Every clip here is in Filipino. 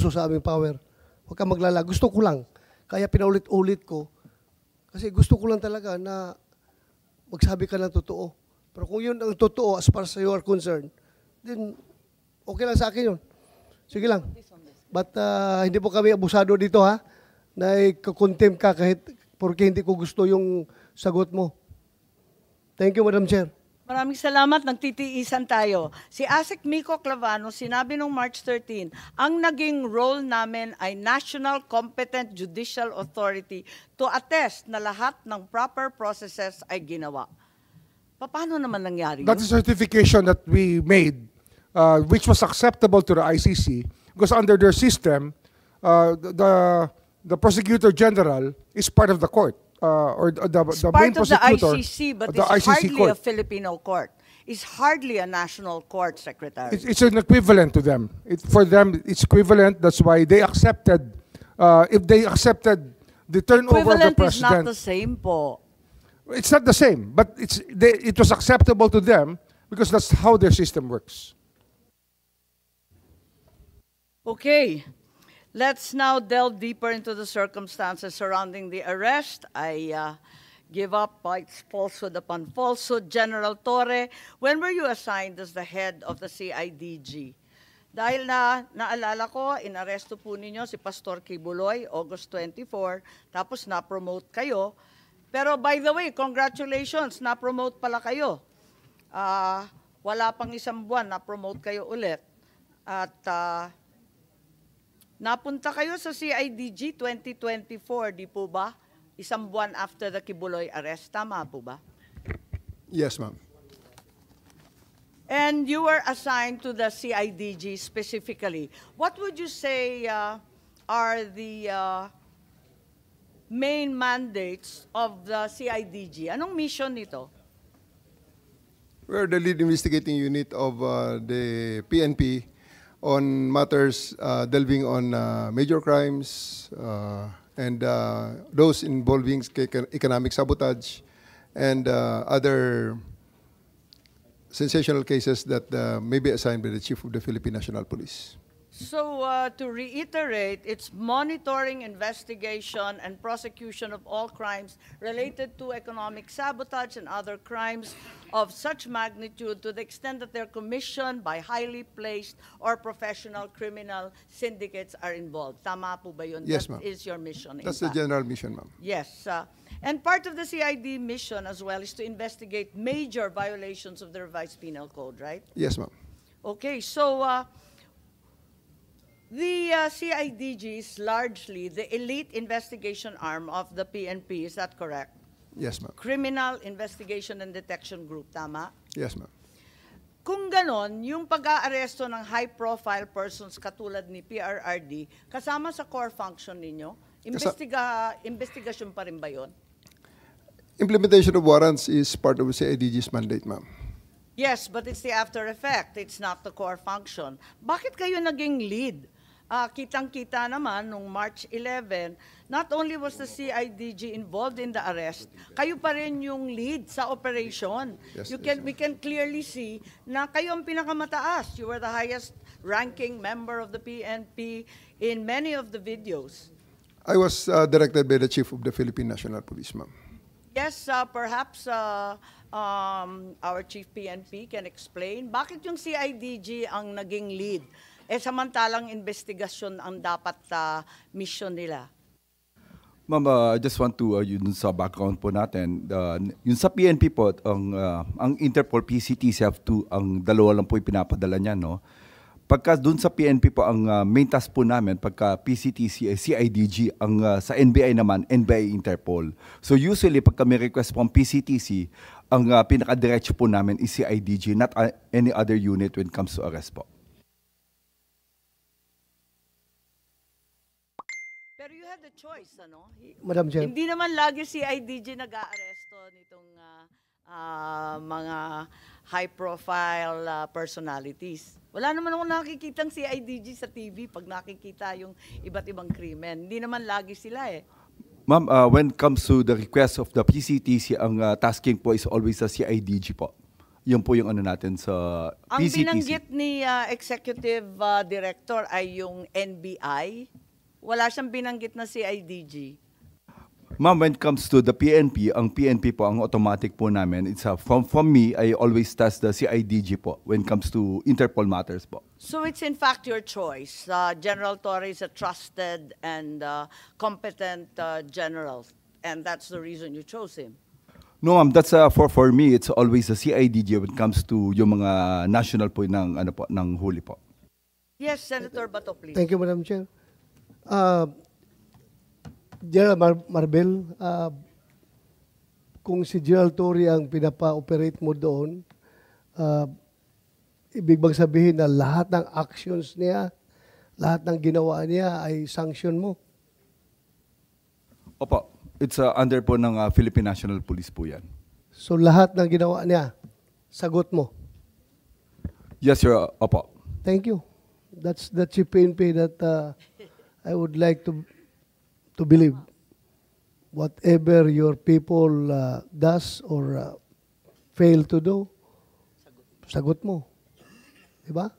abuso sa aming power. Huwag kang maglala. Gusto ko lang. Kaya pinaulit-ulit ko. Kasi gusto ko lang talaga na magsabi ka ng totoo. Pero kung yun ang totoo as far as you are concerned, then okay lang sa akin yun. Sige lang. But hindi po kami abusado dito ha. Na ikakontempt ka kahit porque hindi ko gusto yung sagot mo. Thank you, Madam Chair. Maraming salamat, nagtitiisan tayo. Si Asik Miko Clavano, sinabi nung March 13, ang naging role namin ay National Competent Judicial Authority to attest na lahat ng proper processes ay ginawa. Paano naman nangyari yun? That is certification that we made, which was acceptable to the ICC, because under their system, the Prosecutor General is part of the court. Or the main prosecutor. It's part of the ICC, but the it's ICC hardly court. a Filipino court. It's hardly a national court, Secretary. It's an equivalent to them. For them, it's equivalent. That's why they accepted. If they accepted the turnover of the Equivalent is not president, the same po. it's not the same. But it was acceptable to them because that's how their system works. Okay. Let's now delve deeper into the circumstances surrounding the arrest. I give up bites falsehood upon falsehood. General Torre, when were you assigned as the head of the CIDG? Dahil naalala ko, inaresto po ninyo si Pastor Kibuloy, August 24, tapos na-promote kayo. Pero by the way, congratulations, na-promote pala kayo. Wala pang isang buwan, na-promote kayo ulit. At napunta kayo sa CIDG 2024, di po ba? Isang buwan after the Kibuloy arrest. Tama po ba? Yes, ma'am. And you were assigned to the CIDG specifically. What would you say are the main mandates of the CIDG? Anong mission nito? We're the lead investigating unit of the PNP on matters delving on major crimes and those involving economic sabotage and other sensational cases that may be assigned by the Chief of the Philippine National Police. So to reiterate, it's monitoring, investigation, and prosecution of all crimes related to economic sabotage and other crimes of such magnitude to the extent that they're commissioned by highly placed or professional criminal syndicates are involved. Tama po ba yun? Yes, ma'am. That is your mission. That's the general mission, ma'am. Yes. And part of the CID mission as well is to investigate major violations of the revised penal code, right? Yes, ma'am. Okay, so the CIDG is largely the elite investigation arm of the PNP, is that correct? Yes, ma'am. Criminal Investigation and Detection Group, tama? Yes, ma'am. Kung ganon, yung pag-aaresto ng high-profile persons katulad ni PRRD, kasama sa core function ninyo, investigasyon pa rin ba yun? Implementation of warrants is part of the CIDG's mandate, ma'am. Yes, but it's the after effect. It's not the core function. Bakit kayo naging lead? Kitang-kita naman nung March 11, not only was the CIDG involved in the arrest, kayo pa rin yung lead sa operation. Yes, We can clearly see na kayo ang pinakamataas. You were the highest ranking member of the PNP in many of the videos. I was directed by the Chief of the Philippine National Police, ma'am. Yes, perhaps our Chief PNP can explain. Bakit yung CIDG ang naging lead? Samantalang investigasyon ang dapat mission nila. Ma'am, I just want to, yun sa background po natin, yun sa PNP po, ang Interpol, PCTC have to, ang dalawa lang po ipinapadala niya, no? Pagka dun sa PNP po, ang main task po namin, pagka PCTC, CIDG, ang sa NBI naman, NBI Interpol. So usually, pagka may request po ang PCTC, ang pinakadiretso po namin is CIDG, not any other unit when it comes to arrest po. Pero you had the choice, ano? Madam Chair. Hindi naman lagi CIDG nag-aaresto nitong mga high-profile personalities. Wala naman ako nakikitang CIDG sa TV pag nakikita yung iba't ibang krimen. Hindi naman lagi sila eh. Ma'am, when it comes to the request of the PCTC, ang tasking po is always sa CIDG po. Yun po yung ano natin sa Ang PCTC. binanggit ni Executive Director ay yung NBI. Wala siyang binanggit na CIDG. Ma'am, when it comes to the PNP, ang PNP po, ang automatic po namin, it's from me, I always test the CIDG po when it comes to Interpol matters po. So it's in fact your choice. General Torre is a trusted and competent general, and that's the reason you chose him. No, ma'am, that's for me, it's always the CIDG when it comes to yung mga national po ng ano po ng huli po. Yes, Senator Bato, please. Thank you, Madam Chair. General Marbel, kung si General Torre ang pinapa-operate mo doon, ibig bang sabihin na lahat ng actions niya, lahat ng ginawa niya ay sanction mo? Opo, it's under po ng Philippine National Police po yan. So lahat ng ginawa niya, sagot mo? Yes, sir. Opo. Thank you. That's the chief PNP that I would like to believe. Whatever your people does or fail to do, sagot mo. Diba?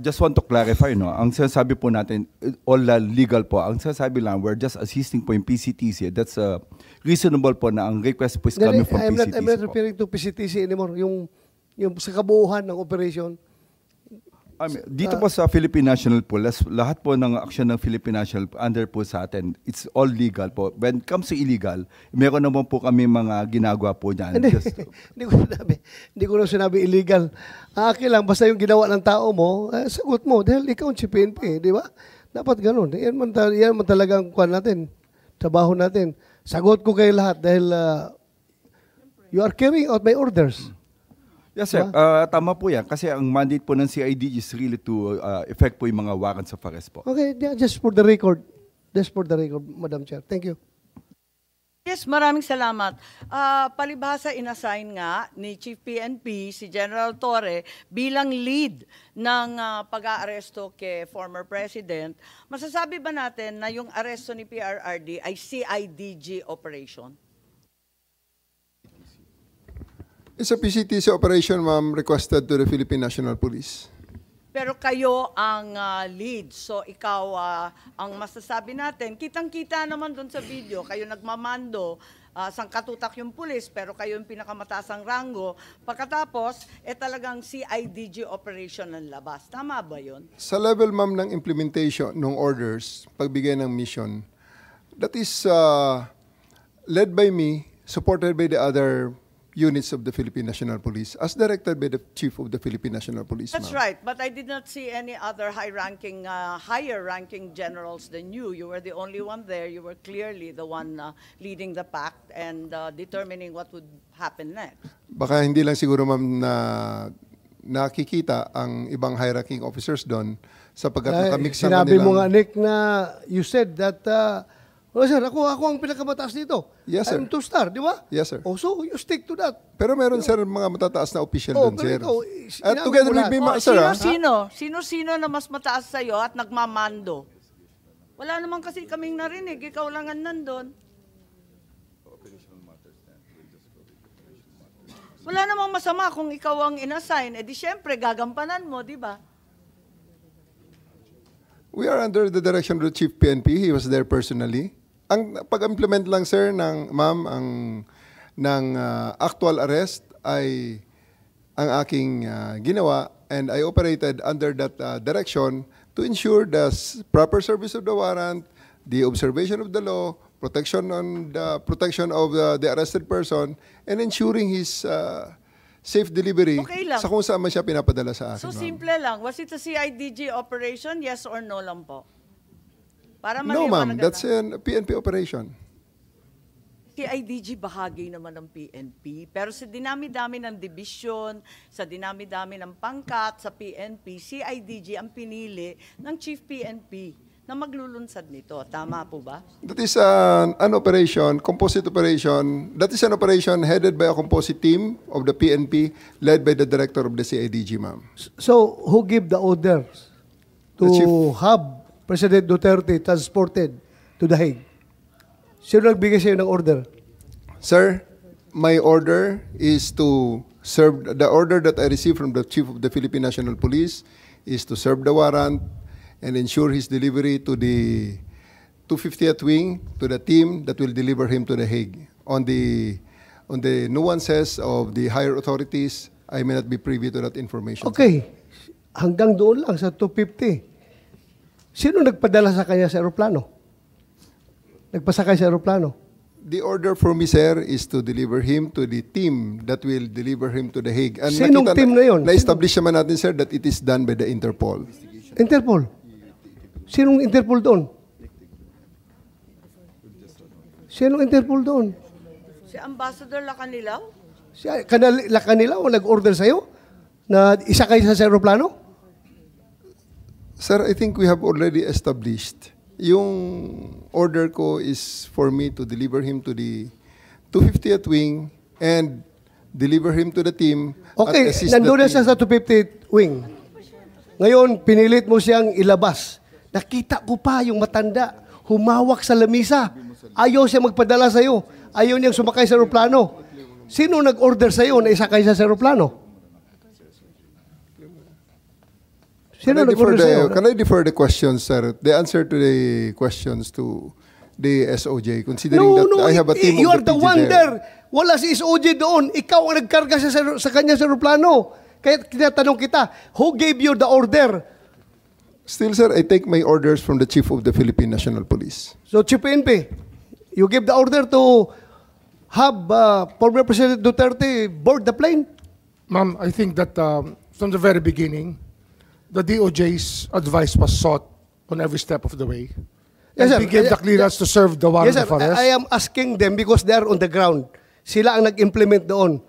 Just want to clarify, no? Ang sinasabi po natin, all legal po. Ang sinasabi lang, we're just assisting po yung PCTC. That's reasonable po na ang request po is coming from PCTC I'm not po. referring to PCTC anymore. Yung sa kabuuhan ng operation. Dito po sa Philippine National Police, lahat po ng action ng Philippine National under po sa atin, it's all legal po. When it comes to illegal, meron naman po kami mga ginagawa po dyan. Hindi ko na sinabi illegal. Akin lang, basta yung ginawa ng tao mo, sagot mo. Dahil ikaw ang PNP, di ba? Dapat ganun. Yan man talagang kuhan natin. Trabaho natin. Sagot ko kayo lahat dahil you are carrying out my orders. Yes, sir. Tama po yan. Kasi ang mandate po ng CIDG is really to effect po yung mga warrants of arrest po. Okay, just for the record. Just for the record, Madam Chair. Thank you. Yes, maraming salamat. Palibhasa, inassign nga ni Chief PNP si General Torre bilang lead ng pag-aaresto kay former President. Masasabi ba natin na yung aresto ni PRRD ay CIDG operation? It's a PCTC operation, ma'am, requested to the Philippine National Police. Pero kayo ang lead. So ikaw ang masasabi natin. Kitang-kita naman doon sa video, kayo nagmamando, sangkatutak yung pulis, pero kayo yung pinakamatasang rango. Pagkatapos, talagang CIDG operation ng labas. Tama ba yun? Sa level, ma'am, ng implementation ng orders, pagbigay ng mission, that is led by me, supported by the other units of the Philippine National Police, as directed by the Chief of the Philippine National Police. That's right, but I did not see any other higher-ranking generals than you. You were the only one there. You were clearly the one leading the pack and determining what would happen next. Baka hindi lang siguro, ma'am, na nakikita ang ibang high-ranking officers doon sapagkat nakamix ang Sinabi mo nga, kanilang... Nick, na you said that well, sir, ako ang pinakamataas dito. Yes, sir. I'm two-star, di ba? Yes, sir. Oh, so you stick to that. Pero meron, sir, mga matataas na official doon, sir. pero ikaw, At sinabi together mo with me, lahat. sir, Sino-sino na mas mataas sa'yo at nagmamando? Wala naman kasi kaming narinig. Ikaw lang ang nandun. Wala namang masama kung ikaw ang inassign. Di syempre, gagampanan mo, di ba? We are under the direction of the Chief PNP. He was there personally. Ang pag-implement lang, sir, ng actual arrest ay ang aking ginawa, and I operated under that direction to ensure the proper service of the warrant, the observation of the law, protection of the arrested person, and ensuring his safe delivery sa kung saan man siya pinapadala sa akin. So ma'am. simple lang. Was it a CIDG operation? Yes or no lang po? Para No, ma'am. maliwanag That's na. a PNP operation. CIDG bahagi naman ng PNP, pero sa dinami-dami ng division, sa dinami-dami ng pangkat sa PNP, CIDG ang pinili ng Chief PNP na maglulunsad nito. Tama po ba? That is an operation, composite operation. That is an operation headed by a composite team of the PNP, led by the director of the CIDG, ma'am. So, who give the orders The chief. to have President Duterte transported to The Hague? Sino nagbigay sa'yo ng order? Sir, my order is to serve the order that I received from the Chief of the Philippine National Police is to serve the warrant and ensure his delivery to the 250th Wing, to the team that will deliver him to The Hague. On the nuances of the higher authorities, I may not be privy to that information. Okay. Hanggang doon lang sa 250. Sino nagpadala sa kanya sa aeroplano? Nagpasakay sa aeroplano? The order for me, sir, is to deliver him to the team that will deliver him to The Hague. And Sinong team na yun? Na-establish naman natin, sir, that it is done by the Interpol. Interpol. Sinong Interpol doon? Sinong Interpol doon? Si Ambassador Lacanilaw? Si kanila o nag-order sa'yo na isakay sa aeroplano? Sir, I think we have already established. Yung order ko is for me to deliver him to the 250th Wing and deliver him to the team. Okay, at assist nandun na the siya team. sa 250th Wing. Ngayon, pinilit mo siyang ilabas. Nakita ko pa yung matanda, humawak sa lamisa. Ayaw siya magpadala sa'yo. Ayaw niyang sumakay sa aeroplano. Sino nag-order sa'yo na isakay siya sa aeroplano? Sino nag-order sa'yo? Can I defer the questions, sir? The answer to the questions to the SOJ, considering that I have a team you of are the PG one there. there. Wala si SOJ doon. Ikaw ang nagkarga sa kanya sa aeroplano. Kaya tinatanong kita, who gave you the order? Still, sir, I take my orders from the Chief of the Philippine National Police. So, Chief PNP, you give the order to have former President Duterte board the plane? Ma'am, I think that from the very beginning, the DOJ's advice was sought on every step of the way. Yes, And sir. we gave the clearance to serve the warrant Yes, sir. of arrest. I am asking them because they are on the ground. Sila ang nag-implement doon.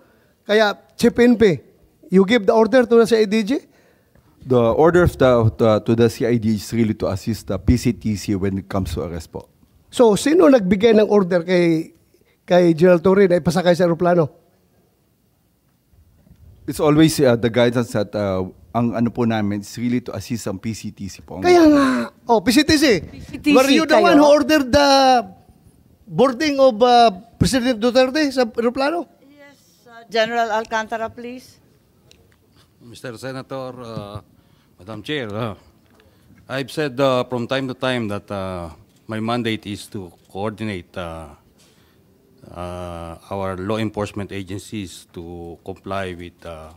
Kaya, Chief PNP, you give the order to the CIDG? The order of to the CID is really to assist the PCTC when it comes to arrest po. So, sino nagbigay ng order kay General Torre na ipasakay sa aeroplano? It's always the guidance that ang ano po namin is really to assist ang PCTC po. Kaya nga, PCTC. PCTC Were you the kayo? one who ordered the boarding of President Duterte sa aeroplano? Yes, General Alcantara, please. Mr. Senator, Madam Chair, I've said from time to time that my mandate is to coordinate our law enforcement agencies to comply with the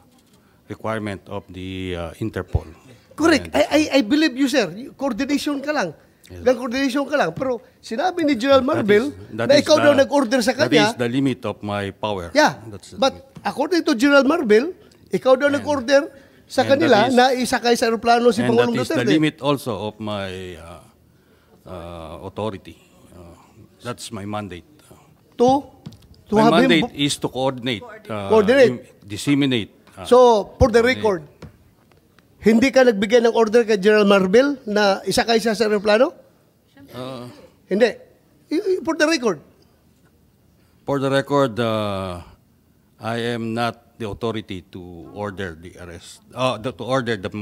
requirement of the Interpol. Correct. And I believe you, sir. Coordination ka lang. Coordination ka lang. Pero sinabi ni General Marvel that na is ikaw the- daw nag-order sa That kanya. is the limit of my power. Yeah. That's the But limit. according to General Marvel, ikaw daw nag-order sa and kanila that is- na isakay sa aeroplano si And that Pangulong is the Duterte. limit also of my authority. That's my mandate. To My have him. mandate is to coordinate, Coordinate. disseminate. So, for the record, hindi ka nagbigay ng order kay General Marvel na isakay siya sa aeroplano? Hindi. For the record. For the record, I am not the authority to order the arrest, to order the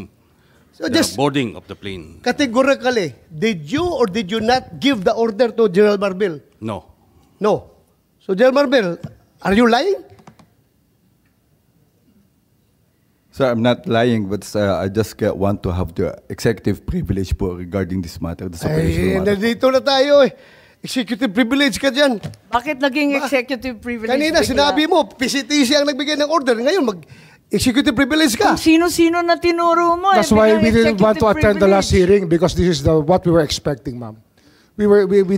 So just boarding of the plane. categorically, did you or did you not give the order to General Marvel? No. No. So, General Marvel, are you lying? Sir, I'm not lying, but I just want to have the executive privilege po regarding this matter. This Ay, operational matter. nandito na tayo eh. Executive privilege ka dyan. Bakit naging executive privilege? Kanina, bigla? sinabi mo, PCTC ang nagbigay ng order. Ngayon, mag-executive privilege ka. Kung sino-sino na tinuro mo. That's why we didn't want to executive attend the last privilege. hearing because this is what we were expecting, ma'am. We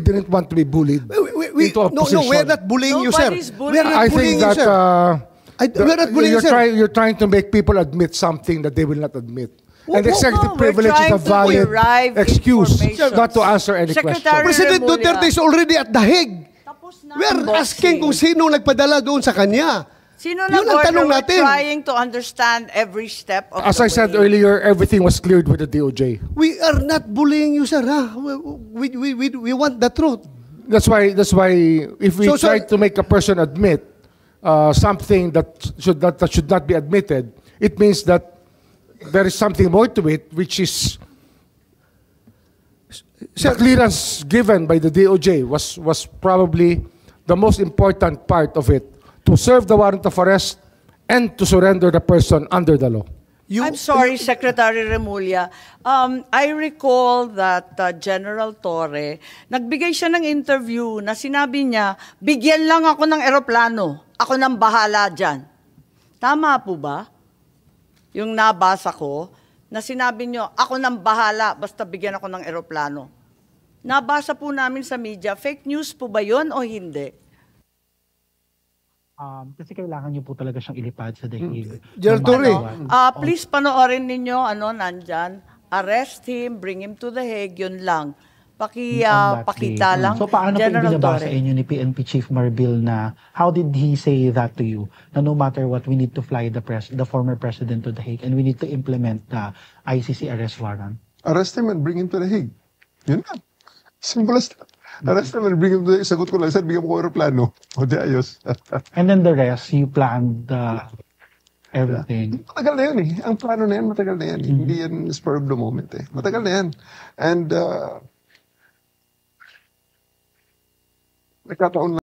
didn't want to be bullied into a No, position. we're not bullying you, sir. Nobody's bullying. We're not I bullying think you, that sir. We're not bullying you, sir. you're trying to make people admit something that they will not admit. And executive we're privilege is trying a to valid derive excuse information. not to answer any Secretary question. President Remulla. Duterte is already at The Hague. Tapos na We're ang boxing. asking kung sino nagpadala doon sa kanya. Sino Yun ang nag-order? tanong We're natin. trying to understand every step of As the I said way. earlier, everything was cleared with the DOJ. We are not bullying you, sir. Ha? We want the truth. That's why if we So, try to make a person admit something that should not be admitted, it means that there is something more to it, which is the clearance given by the DOJ was probably the most important part of it, to serve the warrant of arrest and to surrender the person under the law. I'm sorry, Secretary Remulla. I recall that General Torre, nagbigay siya ng interview na sinabi niya, bigyan lang ako ng eroplano. Ako nang bahala dyan. Tama po ba? Yung nabasa ko, na sinabi niyo, ako nang bahala, basta bigyan ako ng eroplano. Nabasa po namin sa media, fake news po ba yun o hindi? Kasi kailangan niyo po talaga siyang ilipad sa daigdig. General Torre, Please panoorin ninyo, nandyan, arrest him, bring him to the Hague, yun lang. Pakita lang. So paano po General binabasa Torre. inyo ni PNP Chief Marbil na how did he say that to you? Na no matter what, we need to fly the former president to the Hague and we need to implement the ICC arrest warrant. Arrest him and bring him to the Hague. Yun lang. Simple as that. Arrest him and bring him to the Hague. Sagot ko lang, sir, bigyan mo ko aeroplano. O di ayos. And then the rest, you planned everything. Matagal na yun eh. Ang plano na yan, matagal na yan. Hindi yan spur of the moment eh. Matagal na yan. And nagkataon